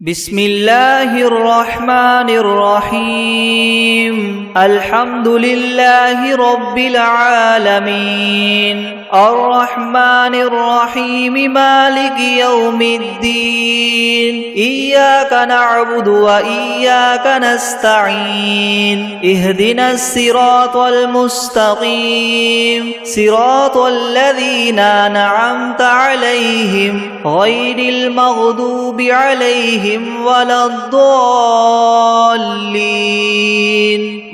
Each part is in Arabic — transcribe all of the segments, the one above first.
بسم الله الرحمن الرحيم الحمد لله رب العالمين الرحمن الرحيم مالك يوم الدين إياك نعبد وإياك نستعين اهدنا الصراط المستقيم صراط الذين أنعمت عليهم غير المغضوب عليهم ولا الضالين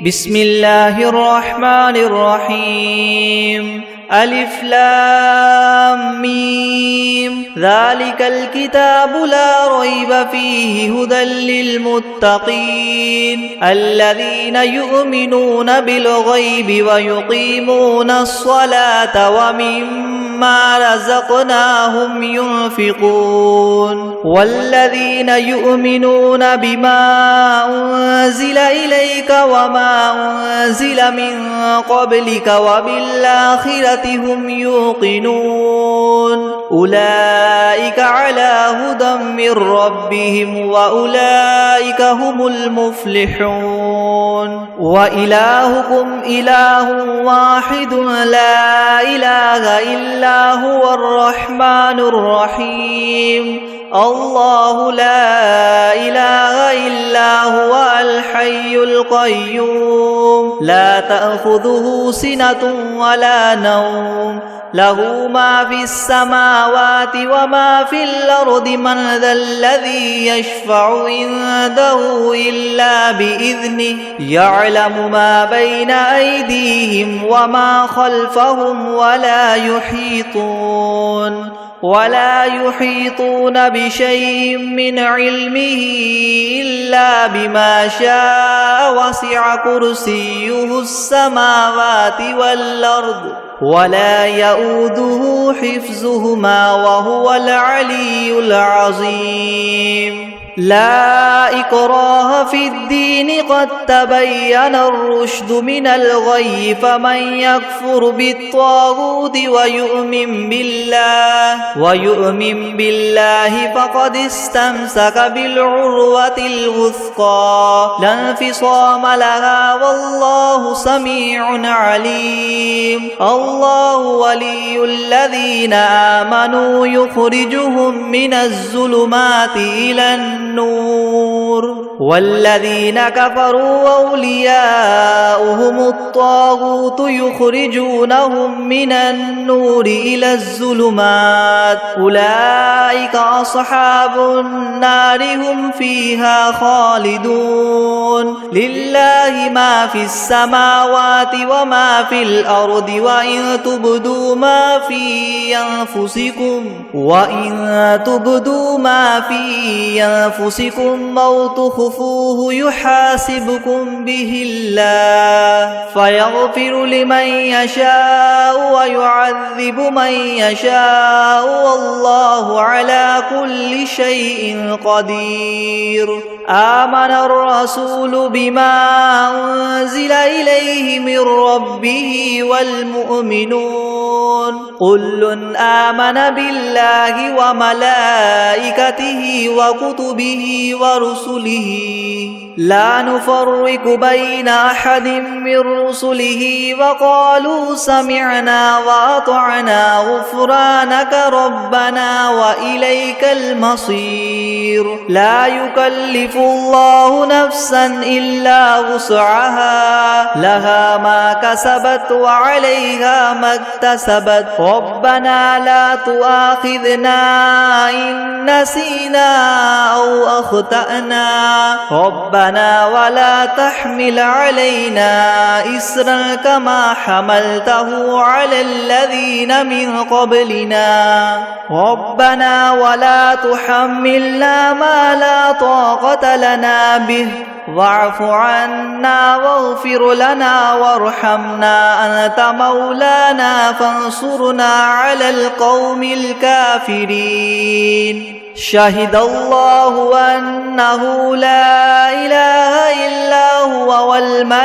بسم الله الرحمن الرحيم ألف لام ميم ذلك الكتاب لا ريب فيه هدى للمتقين الذين يؤمنون بالغيب ويقيمون الصلاة ومما رزقناهم ينفقون والذين يؤمنون بما أنزل إليك وما أنزل من قبلك وبالآخرة هم يوقنون أولئك على هدى من ربهم وأولئك هم المفلحون وإلهكم إله واحد لا إله إلا هو الرحمن الرحيم الله لا إله إلا هو الحي القيوم لا تأخذه سنة ولا نوم له ما في السماوات وما في الأرض من ذا الذي يشفع عنده إلا بإذنه يعلم ما بين أيديهم وما خلفهم ولا يحيطون بشيء من علمه إلا بما شاء وسع كرسيه السماوات والأرض ولا يؤوده حفظهما وهو العلي العظيم لا إكراه في الدين قد تبين الرشد من الغي فمن يكفر بالطاغوت ويؤمن بالله فقد استمسك بالعروة الوثقى لا انفصام لها والله سميع عليم الله ولي الذين آمنوا يخرجهم من الظلمات إلى النور والذين كفروا أولياؤهم الطاغوت يخرجونهم من النور إلى الظلمات أولئك أصحاب النار هم فيها خالدون لله ما في السماوات وما في الأرض وإن تبدوا ما في أنفسكم أو تخفوه يحاسبكم به الله فيغفر لمن يشاء ويعذب من يشاء والله على كل شيء قدير آمن الرسول بما أنزل إليه من ربه والمؤمنون كل آمن بالله وملائكته وكتبه ورسله لا نفرق بين أحد من رسله وقالوا سمعنا وأطعنا غفرانك ربنا وإليك المصير لا يكلف الله نفسا إلا وسعها لها ما كسبت وعليها ما اكتسبت ربنا لا تؤاخذنا إن نسينا أو أخطأنا ربنا ولا تحمل علينا إسرا كما حملته على الذين من قبلنا ربنا ولا تحملنا ما لا طاقة لنا به واعف عنا واغفر لنا وارحمنا أنت مولانا فانصرنا على القوم الكافرين شهد الله أنه لا إله إلا هو والملائكة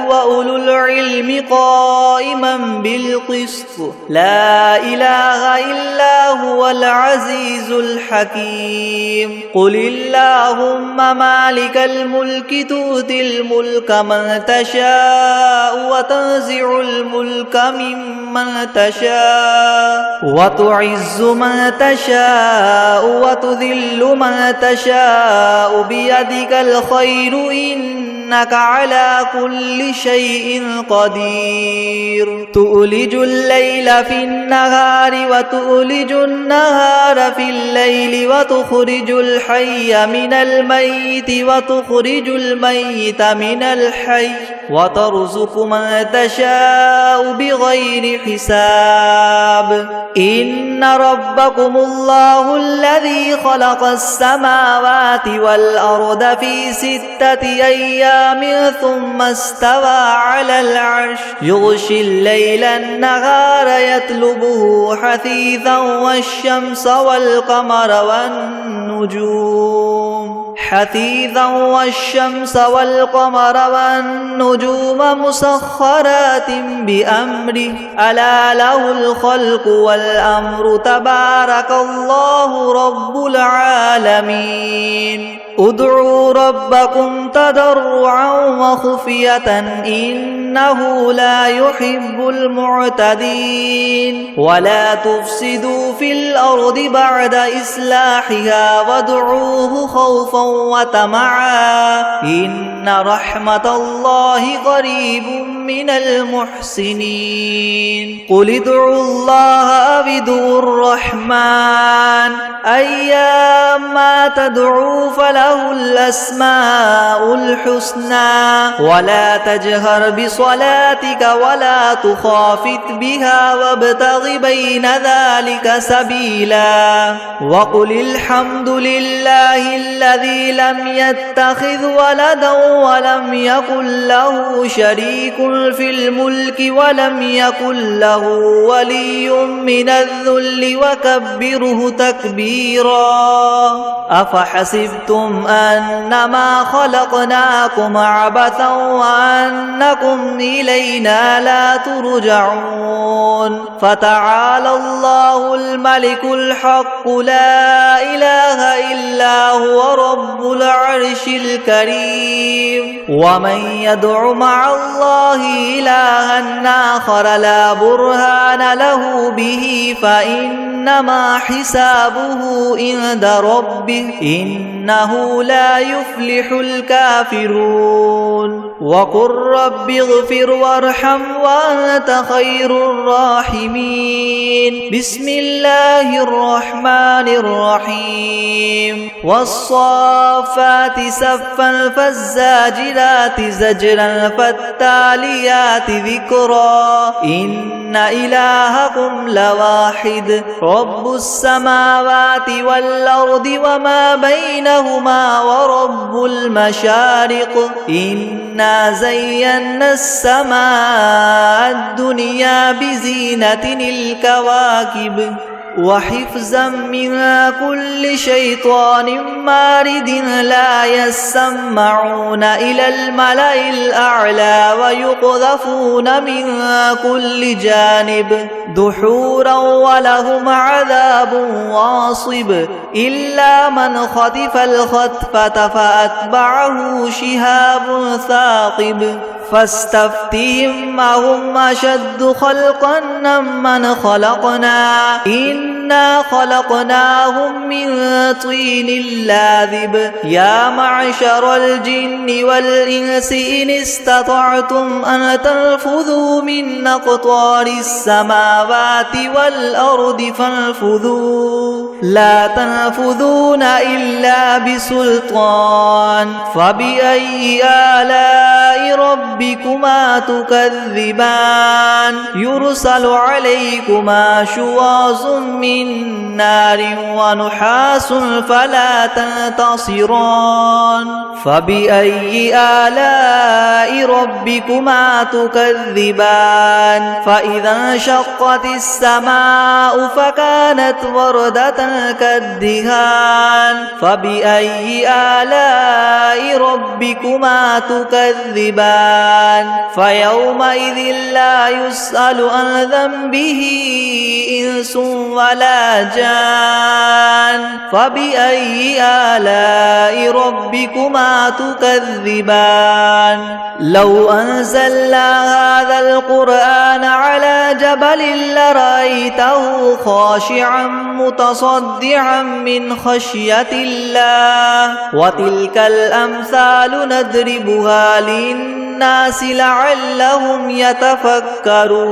وأولو العلم قائما بالقسط لا إله إلا هو العزيز الحكيم قل اللهم مالك الملك تؤتي الملك من تشاء وتنزع الملك ممن تشاء وتعز من تشاء وتذل من تشاء بيدك الخير إنك على كل شيء قدير تؤلج الليل في النهار وتؤلج النهار في الليل وتخرج الحي من الميت وتخرج الميت من الحي وترزق من تشاء بغير حساب إن ربكم الله الذي خلق السماوات والأرض في 6 أيام ثم استوى على العرش يغشي الليل النهار يطلبه حثيثا والشمس والقمر والنجوم مسخرات بأمره ألا له الخلق والأمر تبارك الله رب العالمين ادعوا ربكم تضرعا وخفية إنه لا يحب المعتدين ولا تفسدوا في الأرض بعد إصلاحها وادعوه خوفا وطمعا إن رحمة الله قريب من المحسنين قل ادعوا الله أو ادعوا الرحمن أيما تدعوا فله الأسماء الحسنى ولا تجهر بصلاتك ولا تخافت بها وابتغ بين ذلك سبيلا وقل الحمد لله الذي لم يتخذ ولدا ولم يكن له شريك في الملك ولم يكن له ولي من الذل وكبره تكبيرا أفحسبتم أنما خلقناكم عبثا وأنكم إلينا لا ترجعون فتعالى الله الملك الحق لا إله إلا هو رب العرش الكريم ومن يدع مع الله إلها آخر لا برهان له به فإنما حسابه عند ربه إنه لا يفلح الكافرون وقل رب اغفر وارحم وأنت خير الراحمين بسم الله الرحمن الرحيم والصافات صفا فالزاجرات زجرا فالتاليات ذكرا إن إلهكم لواحد رب السماوات والأرض وما بينهما ورب المشارق إنا زينا السماء الدنيا بزينة الكواكب وحفظا من كل شيطان مارد لا يسمعون إلى الملأ الأعلى ويقذفون من كل جانب دحورا ولهم عذاب واصب إلا من خطف الخطفة فأتبعه شهاب ثاقب فاستفتهم أهم أشد خلقا ممن خلقنا إنا خلقناهم من طين لاذب يا معشر الجن والإنس إن استطعتم أن تنفذوا من أقطار السماوات والأرض فانفذوا لا تنفذون إلا بسلطان فبأي آلاء ربكما تكذبان يرسل عليكما شواظ من نار ونحاس فلا تنتصران فبأي آلاء ربكما تكذبان فإذا انشقت السماء فكانت وردة كالدهان فبأي آلاء ربكما تكذبان فيومئذ لا يسأل عن ذنبه إنس ولا جان فبأي آلاء ربكما تكذبان لو أنزلنا هذا القرآن على جبل لرأيته خاشعا متصدعا من خشية الله وتلك الأمثال نضربها للناس لعلهم يتفكرون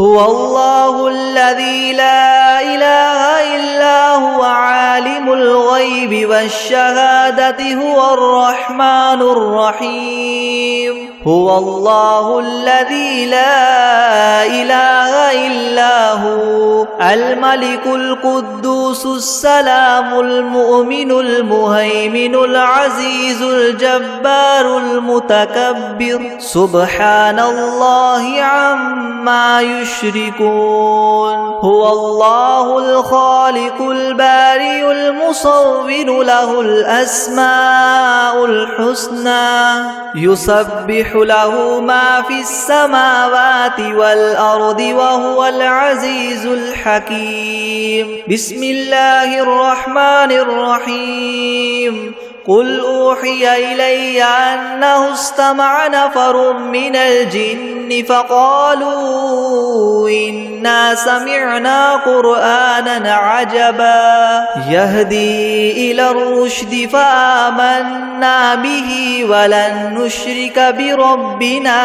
هو الله الذي لا إله إلا هو عالم الغيب والشهادة هو الرحمن الرحيم هو الله الذي لا إله إلا هو الملك القدوس السلام المؤمن المهيمن العزيز الجبار المتكبر سبحان الله عما يشركون هو الله الخالق البارئ المصور له الأسماء الحسنى يسبح له ما في السماوات والأرض وهو العزيز الحكيم بسم الله الرحمن الرحيم قل أوحي إلي أنه استمع نفر من الجن فقالوا إنا سمعنا قرآنا عجبا يهدي إلى الرشد فآمنا به ولن نشرك بربنا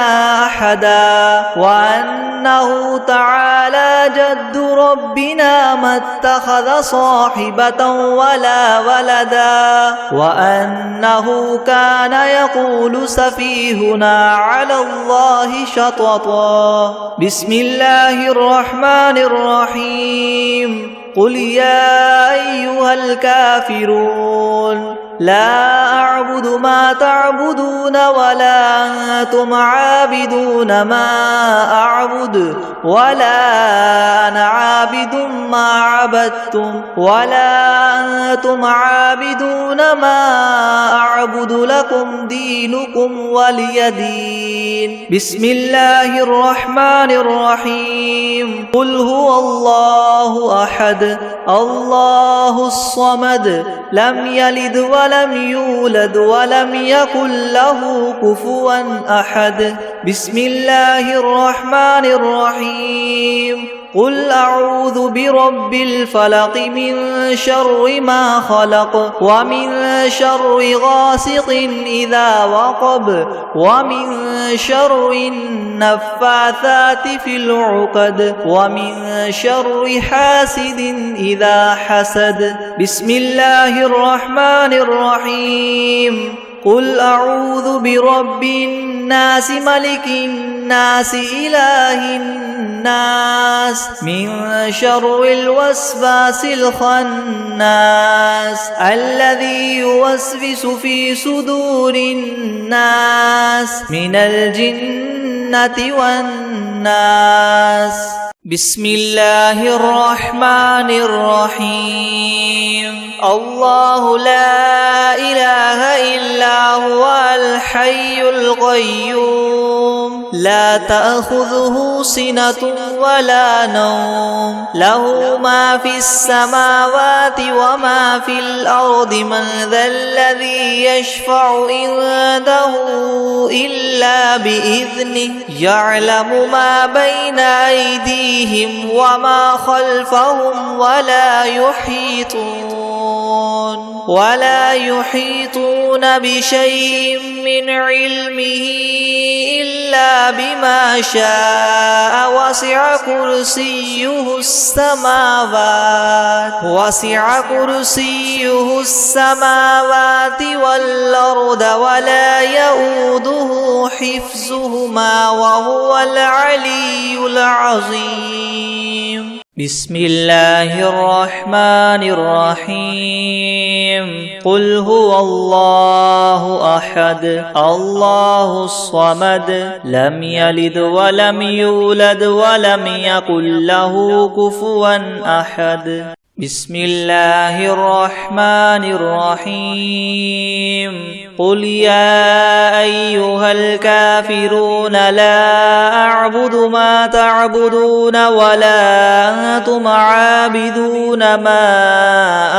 أحدا وأنه تعالى جد ربنا ما اتخذ صاحبة ولا ولدا وأنه كان يقول سفيهنا على الله شططا بسم الله الرحمن الرحيم قل يا أيها الكافرون لا أعبد ما تعبدون ولا أنتم عابدون ما أعبد ولا أنا عابد ما عبدتم ولا أنتم عابدون ما أعبد لكم دينكم ولي دين بسم الله الرحمن الرحيم قل هو الله أحد الله الصمد لم يلد ولم يولد ولم يكن له كفوا أحد بسم الله الرحمن الرحيم قل أعوذ برب الفلق من شر ما خلق ومن شر غاسق إذا وقب ومن شر النفاثات في العقد ومن شر حاسد إذا حسد بسم الله الرحمن الرحيم قل أعوذ برب الناس ملك الناس إله الناس من شر الوسواس الخناس الذي يوسوس في صدور الناس من الجنة والناس بسم الله الرحمن الرحيم الله لا إله إلا هو الحي القيوم لا تأخذه سنة ولا نوم له ما في السماوات وما في الأرض من ذا الذي يشفع عنده إلا بإذنه يعلم ما بين أيديهم وما خلفهم ولا يحيطون بشيء من علمه إلا بما شاء وسع كرسيه السماوات والأرض ولا يؤوده حفظهما وهو العلي العظيم بسم الله الرحمن الرحيم قل هو الله أحد الله الصمد لم يلد ولم يولد ولم يكن له كفوا أحد بسم الله الرحمن الرحيم قل يا أيها الكافرون لا أعبد ما تعبدون ولا أنتم عابدون ما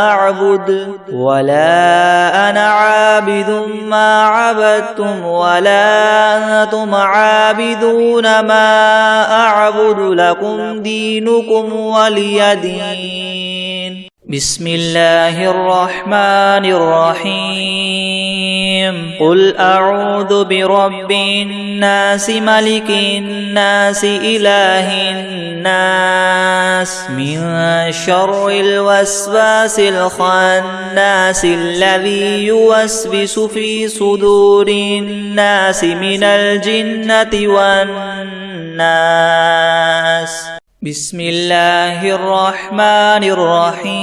أعبد ولا أنا عابد ما عبدتم ولا أنتم عابدون ما أعبد لكم دينكم ولي دين بسم الله الرحمن الرحيم قل أعوذ برب الناس ملك الناس إله الناس من شر الوسواس الخناس الذي يوسوس في صدور الناس من الجنة والناس بسم الله الرحمن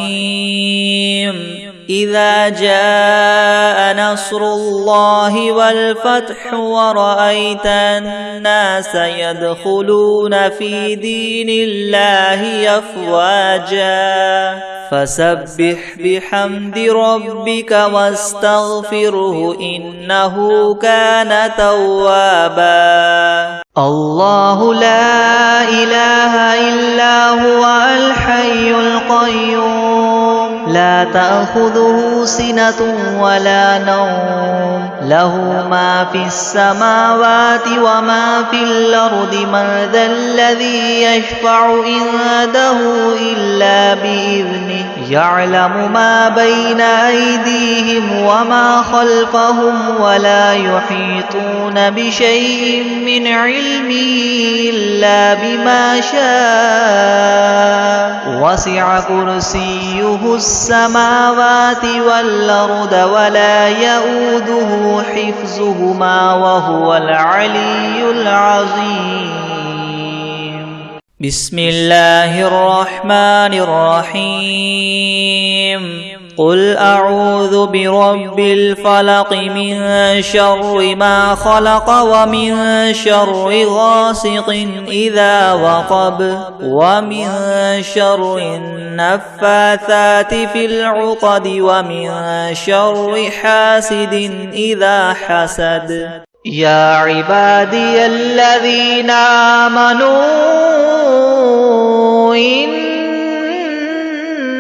الرحيم إذا جاء نصر الله والفتح ورأيت الناس يدخلون في دين الله أفواجا فسبح بحمد ربك واستغفره إنه كان توابا الله لا إله إلا هو الحي القيوم لا تأخذه سنة ولا نوم له ما في السماوات وما في الأرض من ذا الذي يشفع عنده إلا بإذنه يعلم ما بين أيديهم وما خلفهم ولا يحيطون بشيء من علمه إلا بما شاء وسع كرسيه السماوات والأرض ولا يؤوده حفظهما وهو العلي العظيم بسم الله الرحمن الرحيم قل أعوذ برب الفلق من شر ما خلق ومن شر غاسق إذا وقب ومن شر النفاثات في العقد ومن شر حاسد إذا حسد يا عبادي الذين آمنوا إن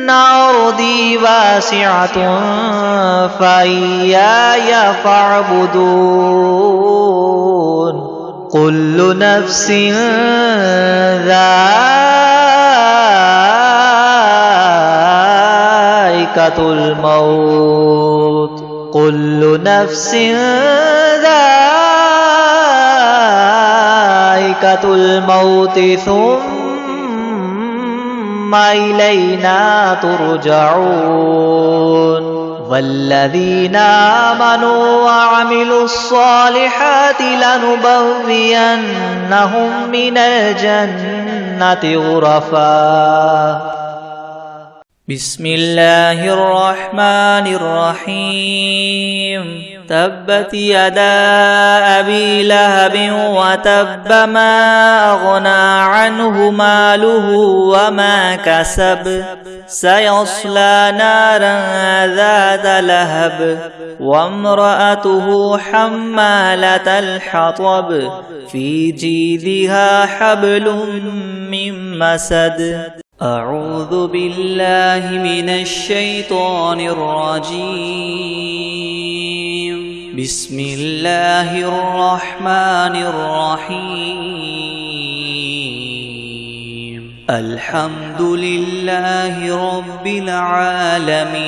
أرضي واسعة فإياي فاعبدون كل نفس ذائقة الموت كل نفس ذائقة الموت ثم إلينا ترجعون والذين آمنوا وعملوا الصالحات لنبوئنهم من الجنة غرفا بسم الله الرحمن الرحيم تبت يدا أبي لهب وتب ما أغنى عنه ماله وما كسب سيصلى نارا ذات لهب وامرأته حمالة الحطب في جيدها حبل من مسد أعوذ بالله من الشيطان الرجيم بسم الله الرحمن الرحيم الحمد لله رب العالمين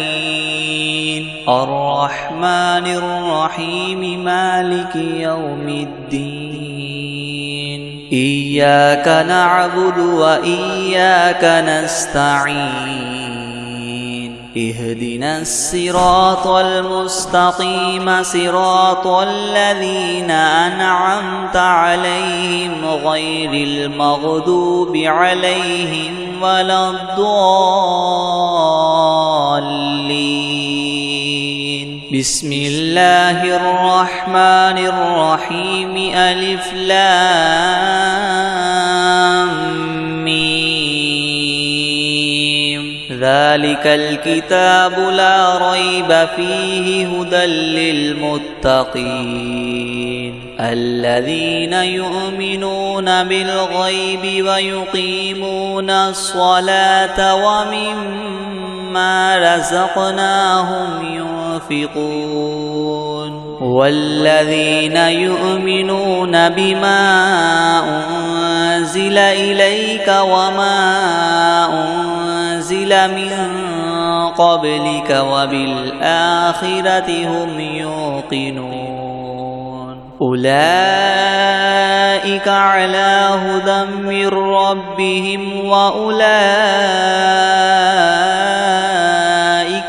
الرحمن الرحيم مالك يوم الدين إياك نعبد وإياك نستعين اهدنا الصراط المستقيم صراط الذين أنعمت عليهم غير المغضوب عليهم ولا الضالين بسم الله الرحمن الرحيم ألف لام ميم ذلك الكتاب لا ريب فيه هدى للمتقين الذين يؤمنون بالغيب ويقيمون الصلاة ومما رزقناهم ينفقون والذين يؤمنون بما أنزل إليك وما أنزل من قبلك وبالآخرة هم يوقنون أولئك على هدى من ربهم وأولئك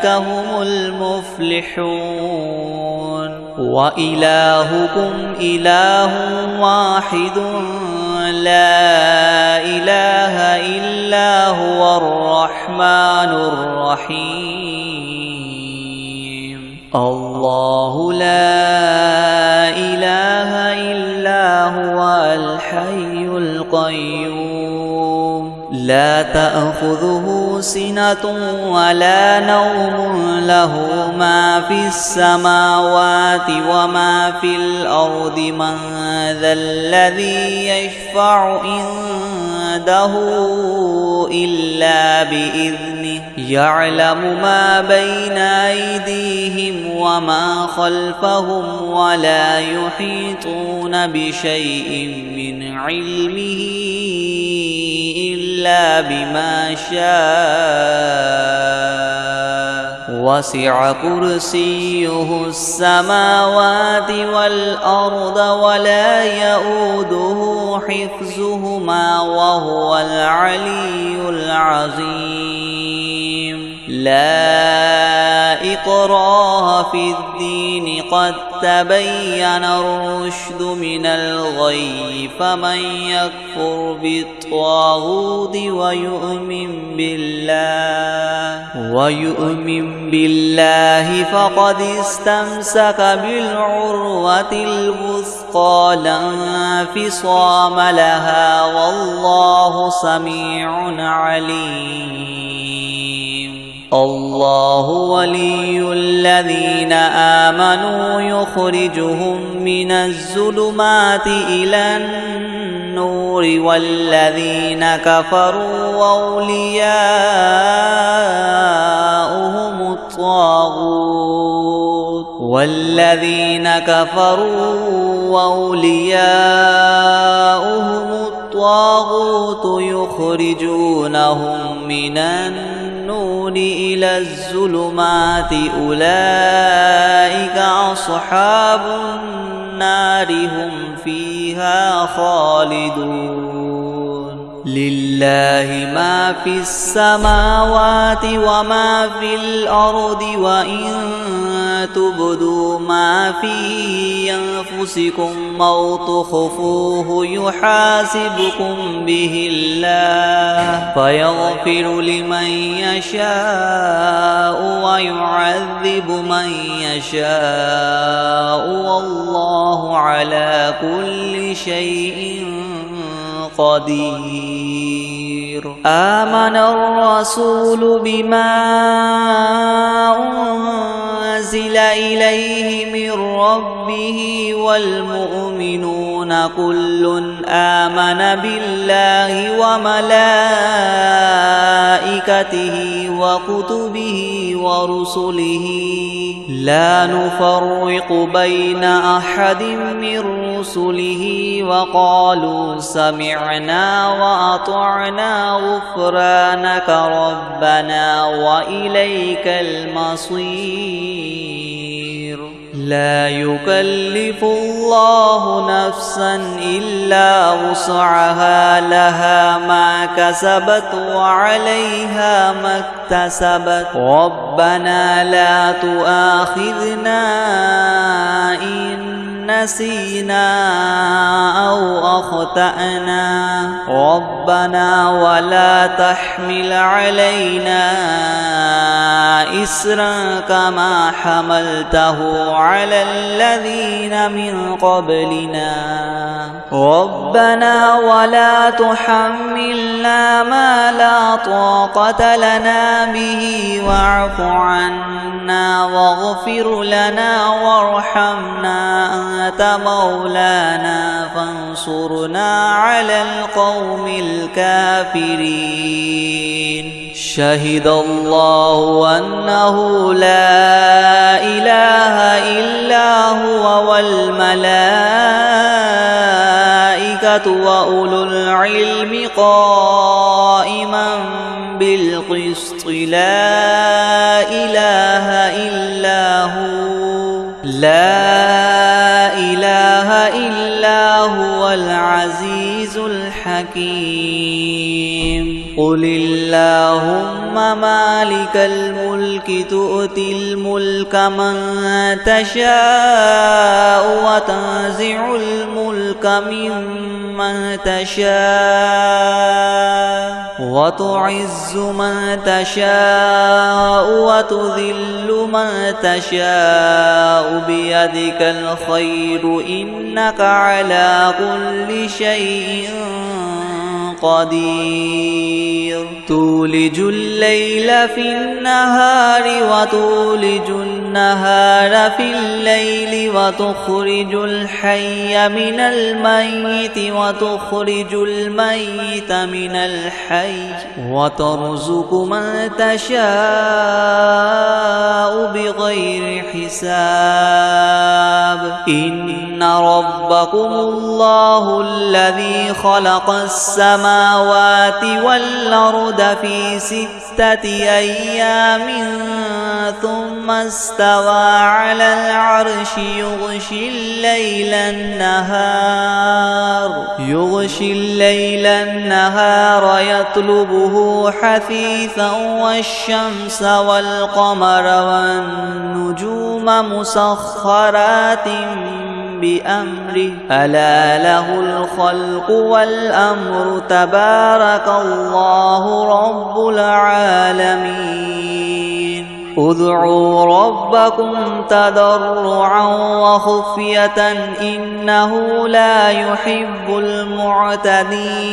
هم المفلحون وإلهكم إله واحد لا إله إلا هو الرحمن الرحيم الله لا إله إلا هو الحي القيوم لا تأخذه سنة ولا نوم له ما في السماوات وما في الأرض من ذا الذي يشفع عنده إلا بإذنه يعلم ما بين أيديهم وما خلفهم ولا يحيطون بشيء من علمه إلا بما شاء وسع كرسيه السماوات والأرض ولا يؤوده حفظهما وهو العلي العظيم لا إكراه في الدين قد تبين الرشد من الغي فمن يكفر بالطاغوت ويؤمن بالله فقد استمسك بالعروة الوثقى لا انفصام لها والله سميع عليم الله ولي الذين آمنوا يخرجهم من الظلمات إلى النور والذين كفروا أولياؤهم الطاغوت يخرجونهم من النور إلى الظلمات أولئك أصحاب النار هم فيها خالدون لله ما في السماوات وما في الأرض وإن تبدوا ما في أنفسكم أو تخفوه يحاسبكم به الله فيغفر لمن يشاء ويعذب من يشاء والله على كل شيء قدير آمن الرسول بما أنزل إليه من ربه والمؤمنون كل آمن بالله وملائكته وكتبه ورسله لا نفرق بين أحد من رسله وقالوا سمعنا وأطعنا غفرانك ربنا وإليك المصير لا يكلف الله نفسا إلا وسعها لها ما كسبت وعليها ما اكتسبت ربنا لا تؤاخذنا إن نسينا أو أخطأنا ربنا ولا تحمل علينا إصرا كما حملته على الذين من قبلنا ربنا ولا تحملنا ما لا طاقة لنا به واعف عنا واغفر لنا وارحمنا أنت مولانا فانصرنا على القوم الكافرين شهد الله أنه لا إله إلا هو والملائكة وأولو العلم قائما بالقسط لا إله إلا هو العزيز الحكيم قل اللهم مالك الملك تؤتي الملك من تشاء وتنزع الملك ممن تشاء وتعز من تشاء وتذل من تشاء بيدك الخير إنك على كل شيء قدير تولج الليل في النهار وتولج النهار في الليل وتخرج الحي من الميت وتخرج الميت من الحي وترزق من تشاء بغير حساب إن ربكم الله الذي خلق السماوات والأرض في 6 أيام ثم استوى على العرش يغشي الليل النهار يطلبه حثيثا والشمس والقمر والنجوم مسخرات بأمره ألا له الخلق والأمر تبارك الله رب العالمين ادعوا ربكم تضرعا وخفية إنه لا يحب المعتدين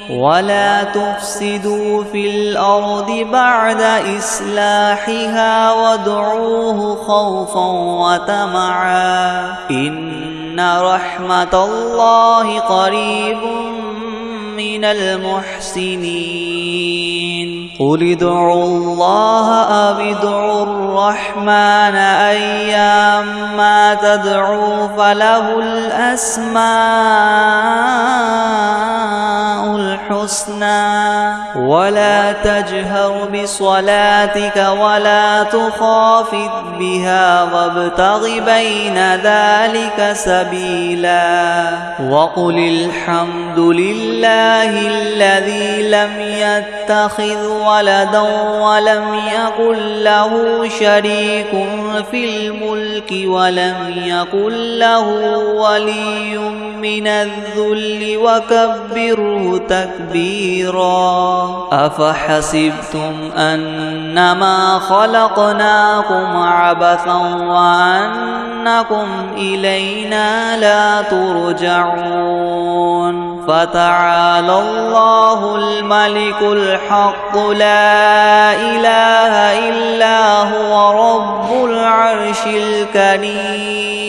ولا تفسدوا في الأرض بعد إصلاحها وادعوه خوفا وطمعا إن رحمة الله قريب من المحسنين قل ادعوا الله أو ادعوا الرحمن أيما تدعوا فله الأسماء الحسنى ولا تجهر بصلاتك ولا تخافت بها وابتغ بين ذلك سبيلا وقل الحمد لله الذي لم يتخذ ولدا ولم يكن له شريك في الملك ولم يكن له ولي من الذل وكبره تكبيرا أفحسبتم أنما خلقناكم عبثا وأنكم إلينا لا ترجعون فتعالى الله الملك الحق لا إله إلا هو رب العرش الكريم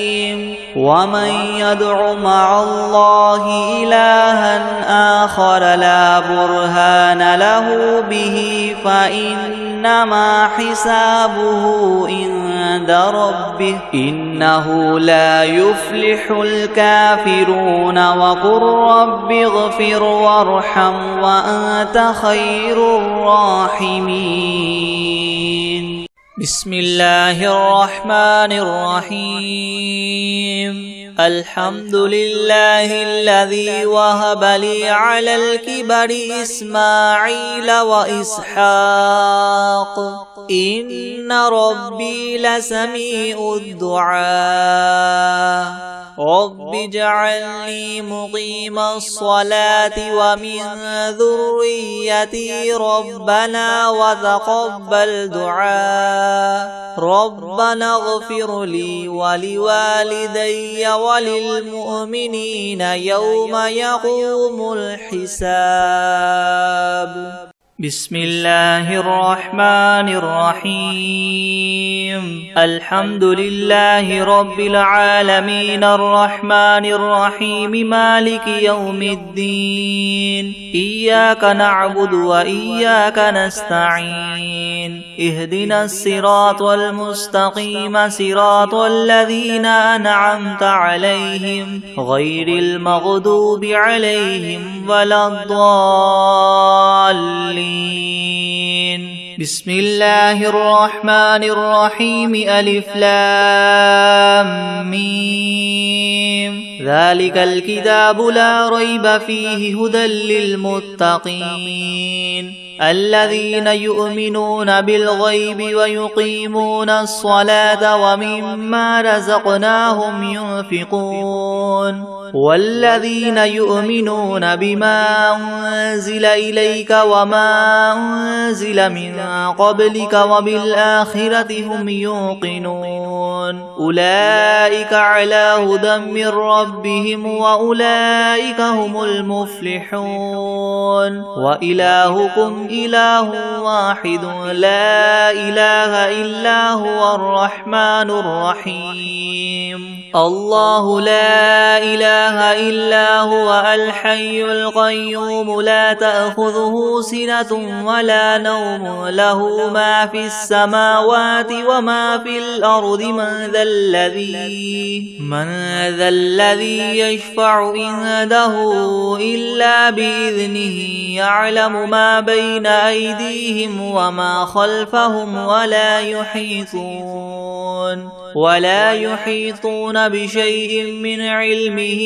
ومن يدع مع الله إلها آخر لا برهان له به فإنما حسابه عند ربه إنه لا يفلح الكافرون وقل رب اغفر وارحم وأنت خير الراحمين بسم الله الرحمن الرحيم الحمد لله الذي وهب لي على الكبر إسماعيل وإسحاق إن ربي لسميع الدعاء رب اجعلني مقيم الصلاة ومن ذريتي ربنا وتقبل دعاء ربنا اغفر لي ولوالدي وللمؤمنين يوم يقوم الحساب. بسم الله الرحمن الرحيم. الحمد لله رب العالمين الرحمن الرحيم مالك يوم الدين إياك نعبد وإياك نستعين اهدنا الصراط المستقيم صراط الذين أنعمت عليهم غير المغضوب عليهم ولا الضالين. بسم الله الرحمن الرحيم ألف لام ميم ذلك الكتاب لا ريب فيه هدى للمتقين الذين يؤمنون بالغيب ويقيمون الصلاة ومما رزقناهم ينفقون والذين يؤمنون بما أنزل إليك وما أنزل من قبلك وبالآخرة هم يوقنون أولئك على هدى من ربهم وأولئك هم المفلحون وإلهكم إله واحد لا إله إلا هو الرحمن الرحيم الله لا إله إلا هو الحي القيوم لا تأخذه سنة ولا نوم له ما في السماوات وما في الأرض من ذا الذي يشفع عنده إلا بإذنه يعلم ما بين أيديهم وما خلفهم ولا يحيطون بشيء من علمه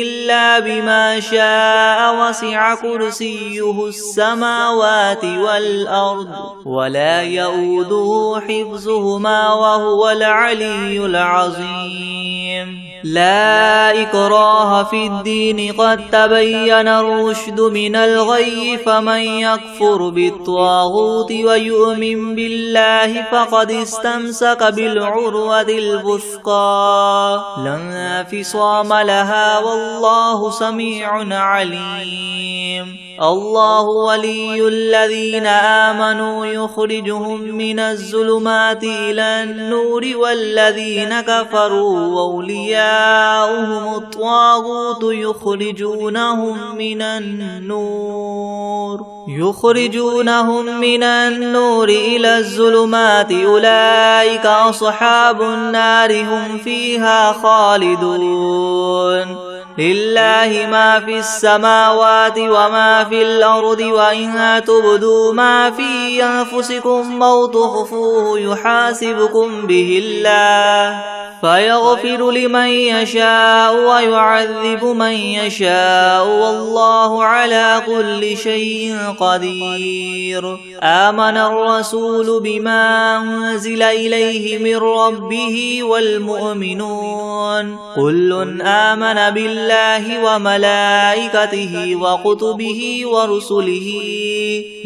إلا بما شاء وسع كرسيه السماوات والأرض ولا يؤوده حفظهما وهو العلي العظيم. لا إكراه في الدين قد تبين الرشد من الغي فمن يكفر بالطاغوت ويؤمن بالله فقد استمسك بالعروة الوثقى لا انفصام لها والله سميع عليم. الله ولي الذين آمنوا يخرجهم من الظلمات إلى النور والذين كفروا أولياؤهم الطاغوت يخرجونهم من النور إلى الظلمات أولئك أصحاب النار هم فيها خالدون. لله ما في السماوات وما في الأرض وإن تبدوا ما في أنفسكم أو تخفوه يحاسبكم به الله فيغفر لمن يشاء ويعذب من يشاء والله على كل شيء قدير. آمن الرسول بما أنزل إليه من ربه والمؤمنون كل آمن بالله وملائكته وكتبه ورسله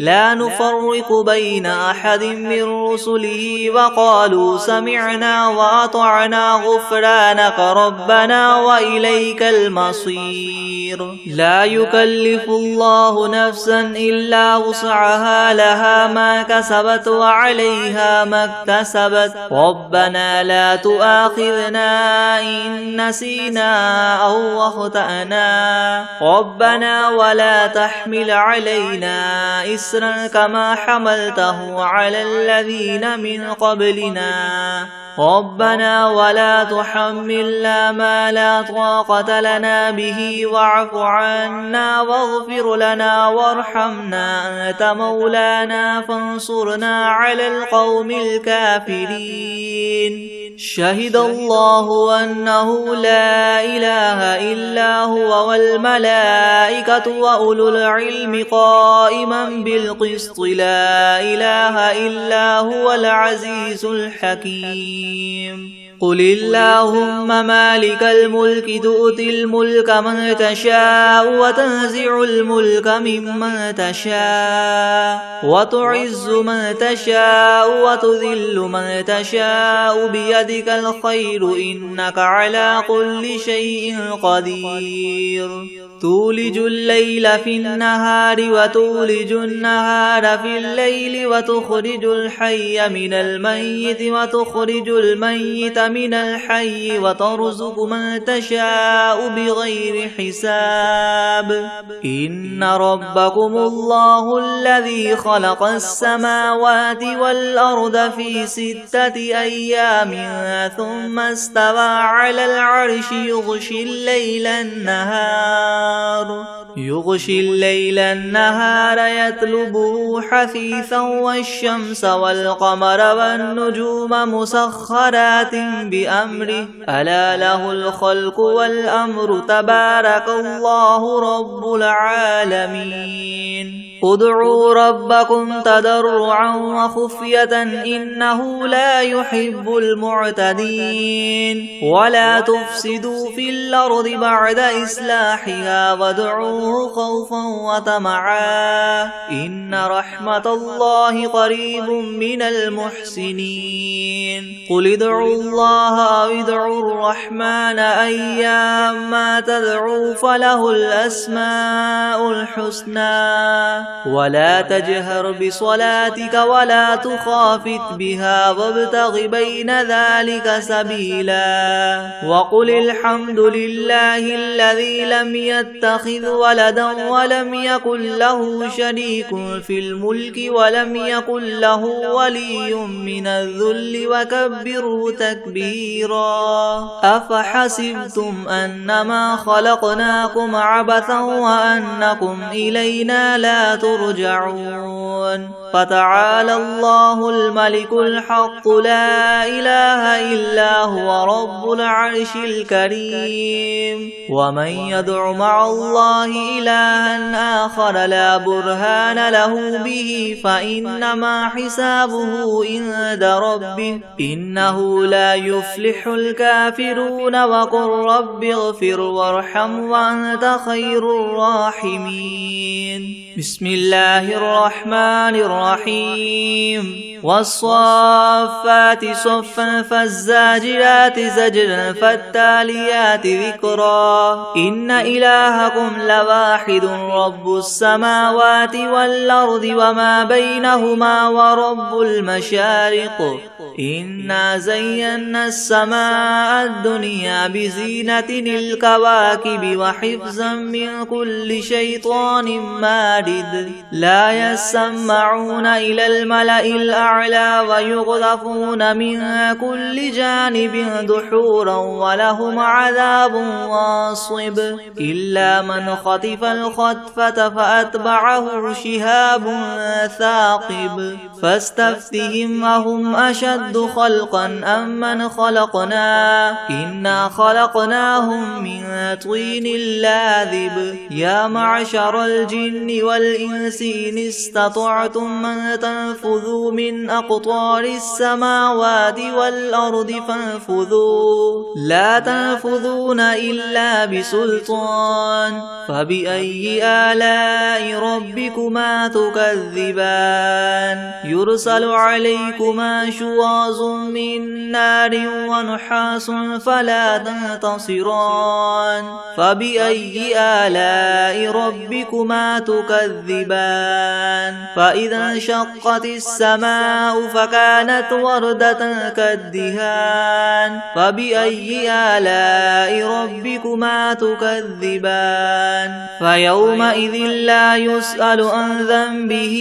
لا نفرق بين أحد من رسله وقالوا سمعنا وأطعنا غفرانك ربنا وإليك المصير. لا يكلف الله نفسا إلا وسعها لها ما كسبت وعليها ما اكتسبت ربنا لا تؤاخذنا إن نسينا أو أخطأنا ربنا ولا تحمل علينا إسرا كما حملته على الذين من قبلنا ربنا ولا تحملنا ما لا طاقة لنا به واعف عنا واغفر لنا وارحمنا أنت مولانا فانصرنا على القوم الكافرين. شهد الله أنه لا إله إلا هو والملائكة وأولو العلم قائما بالقسط لا إله إلا هو العزيز الحكيم. حميم قل اللهم مالك الملك تؤتي الملك من تشاء وتنزع الملك ممن تشاء وتعز من تشاء وتذل من تشاء بيدك الخير إنك على كل شيء قدير تولج الليل في النهار وتولج النهار في الليل وتخرج الحي من الميت وتخرج الميت من الحي وترزق من تشاء بغير حساب إن ربكم الله الذي خلق السماوات والأرض في 6 أيام ثم استوى على العرش يغشي الليل النهار يطلبه حثيثا والشمس والقمر والنجوم مسخرات بأمره ألا له الخلق والأمر تبارك الله رب العالمين ادعوا ربكم تضرعا وخفية إنه لا يحب المعتدين ولا تفسدوا في الأرض بعد إصلاحها وادعوه خوفا وطمعا إن رحمة الله قريب من المحسنين قل ادعوا الله أو ادعوا الرحمن أيما تدعوا فله الأسماء الحسنى ولا تجهر بصلاتك ولا تخافت بها وابتغ بين ذلك سبيلا وقل الحمد لله الذي لم يتخذ ولدا ولم يكن له شريك في الملك ولم يكن له ولي من الذل وكبره تكبيرا أفحسبتم أنما خلقناكم عبثا وأنكم إلينا لا ترجعون فتعالى الله الملك الحق لا إله إلا هو رب العرش الكريم ومن يدع مع الله إلها آخر لا برهان له به فإنما حسابه عند ربه إنه لا يفلح الكافرون وقل رب اغفر وارحم وأنت خير الراحمين بسم الله الرحمن الرحيم والصافات صفا فالزاجرات زجرا فالتاليات ذكرا إن إلهكم لواحد رب السماوات والأرض وما بينهما ورب المشارق إنا زينا السماء الدنيا بزينة الكواكب وحفظا من كل شيطان مارد لا يسمعون إلى الملأ الأعلى ويقذفون من كل جانب دحورا ولهم عذاب واصب إلا من خطف الخطفة فأتبعه شهاب ثاقب فاستفتهم أهم أشد خلقا أم من خلقنا إنا خلقناهم من طين لاذب يا معشر الجن والإنس إن استطعتم من تنفذوا من أقطار السماوات والأرض فانفذوا لا تنفذون إلا بسلطان فبأي آلاء ربكما تكذبان يرسل عليكما شواظ من نار ونحاس فلا تنتصران فبأي آلاء ربكما تكذبان فإذا انشقت السماء فكانت وردة كالدهان فبأي آلاء ربكما تكذبان فيومئذ لا يسأل عن ذنبه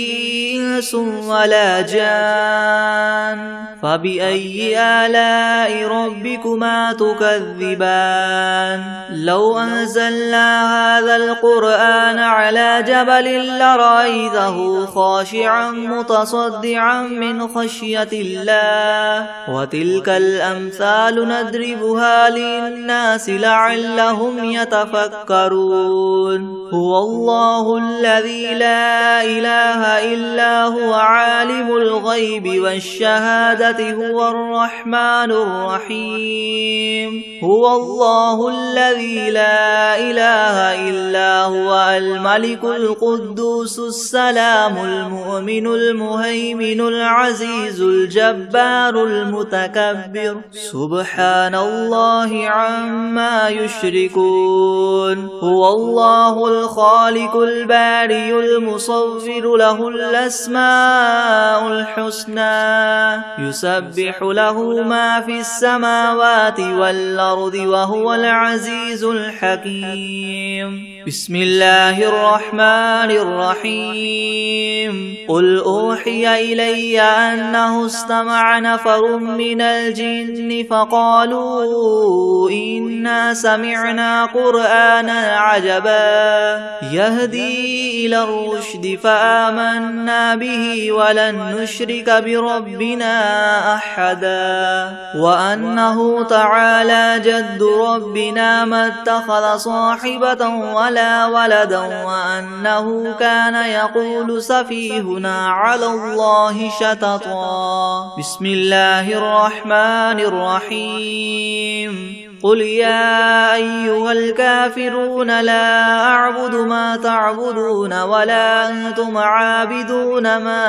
إنس ولا جان فبأي آلاء ربكما تكذبان لو أنزلنا هذا القرآن على جبل لرأيته خاشعا متصدعا من خشية الله وتلك الأمثال نضربها للناس لعلهم يتفكرون هو الله الذي لا إله إلا هو عالم الغيب والشهادة هو الرحمن الرحيم هو الله الذي لا إله إلا هو الملك القدوس السلام المؤمن المهيمن العزيز الجبار المتكبر سبحان الله عما يشركون هو الله الخالق البارئ المصور له الأسماء الحسنى يسبح له ما في السماوات والأرض وهو العزيز الحكيم بسم الله الرحمن الرحيم قل أوحي إلي أنه استمع نفر من الجن فقالوا إنا سمعنا قرآنا عجبا يهدي إلى الرشد فآمنا به ولن نشرك بربنا أحدا وأنه تعالى جد ربنا ما اتخذ صاحبة ولا ولدا وأنه كان يقول سفيهنا على الله شططا بسم الله الرحمن الرحيم قل يا أيها الكافرون لا أعبد ما تعبدون ولا أنتم عابدون ما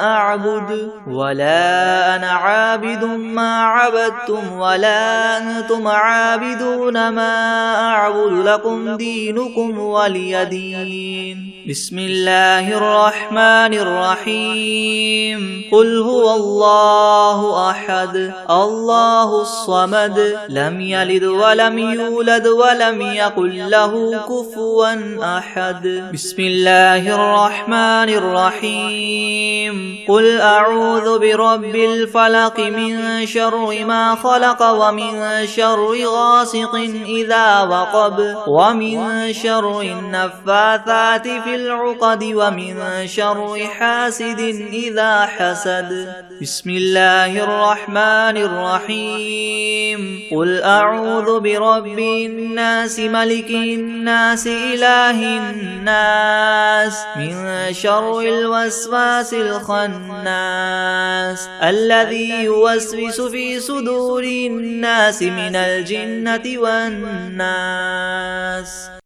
أعبد ولا أنا عابد ما عبدتم ولا أنتم عابدون ما أعبد لكم دينكم ولي دين بسم الله الرحمن الرحيم قل هو الله أحد الله الصمد لم يلد ولم يولد ولم يكن له كفوا أحد بسم الله الرحمن الرحيم قل أعوذ برب الفلق من شر ما خلق ومن شر غاسق إذا وقب ومن شر النفاثات في العقد ومن شر حاسد إذا حسد بسم الله الرحمن الرحيم قل أعوذ برب الناس ملك الناس إله الناس من شر الوسواس الخناس الذي يوسوس في صدور الناس من الجنة والناس